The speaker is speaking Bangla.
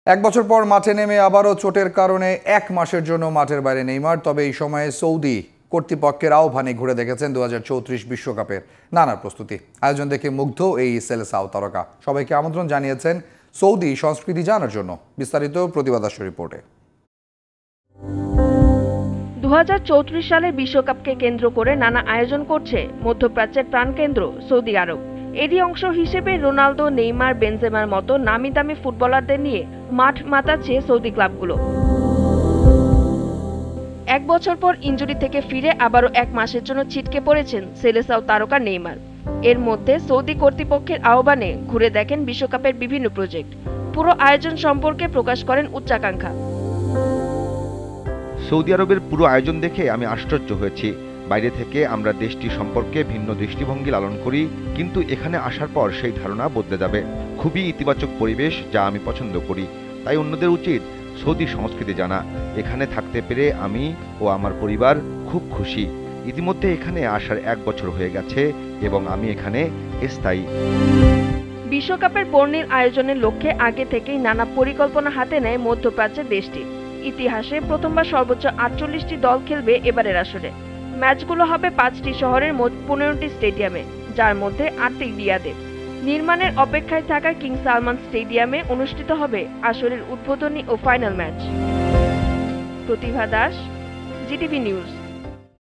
এক বছর পর মাঠে নেমে আবারও চোটের কারণে ১ মাসের জন্য মাঠের বাইরে নেইমার। তবে এই সময়ে সৌদি কর্তৃপক্ষের আহ্বানে ঘুরে দেখেছেন ২০৩৪ বিশ্বকাপের নানা প্রস্তুতি। আয়োজন দেখে মুগ্ধ এই সেলেসাও তারকা। সবাইকে আমন্ত্রণ জানিয়েছেন সৌদি সংস্কৃতি জানার জন্য। বিস্তারিত প্রতিবাদ রিপোর্টে। ২০৩৪ সালের বিশ্বকাপকে কেন্দ্র করে নানা আয়োজন করছে মধ্যপ্রাচ্যের প্রাণকেন্দ্র সৌদি আরব। এরই অংশ হিসেবে রোনালদো, নেইমার, বেনজেমার মতো নামি দামি ফুটবলারদের নিয়ে মাঠ মাতাচ্ছে সৌদি ক্লাবগুলো। ১ বছর পর ইনজুরি থেকে ফিরে আবারও ১ মাসের জন্য ছিটকে পড়েছেন সেলেসাও তারকা নেইমার। এর মধ্যে সৌদি কর্তৃপক্ষের আহ্বানে ঘুরে দেখেন বিশ্বকাপের বিভিন্ন প্রজেক্ট। পুরো আয়োজন সম্পর্কে প্রকাশ করেন উচ্চাকাঙ্ক্ষা। সৌদি আরবের পুরো আয়োজন দেখে আমি আশ্চর্য হয়েছি। বাইরে থেকে আমরা দেশটি সম্পর্কে ভিন্ন দৃষ্টিভঙ্গি লালন করি, কিন্তু এখানে আসার পর সেই ধারণা বদলে যাবে। খুবই ইতিবাচক পরিবেশ, যা আমি পছন্দ করি। তাই অন্যদের উচিত সৌদি সংস্কৃতি জানা। এখানে থাকতে পেরে আমি ও আমার পরিবার খুব খুশি। ইতিমধ্যে এখানে আসার ১ বছর হয়ে গেছে এবং আমি এখানে স্থায়ী। বিশ্বকাপের বর্ণিল আয়োজনের লক্ষ্যে আগে থেকেই নানা পরিকল্পনা হাতে নেয় মধ্যপ্রাচ্যের দেশটি। ইতিহাসে প্রথমবার সর্বোচ্চ ৪৮টি দল খেলবে এবারের আসরে। ম্যাচগুলো হবে ৫টি শহরের মোট ১৫টি স্টেডিয়ামে, যার মধ্যে ৮টি রিয়াদে। নির্মাণের অপেক্ষায় থাকা কিং সালমান স্টেডিয়ামে অনুষ্ঠিত হবে আসরের উদ্বোধনী ও ফাইনাল ম্যাচ। প্রতিভা দাস, জিটিভি নিউজ।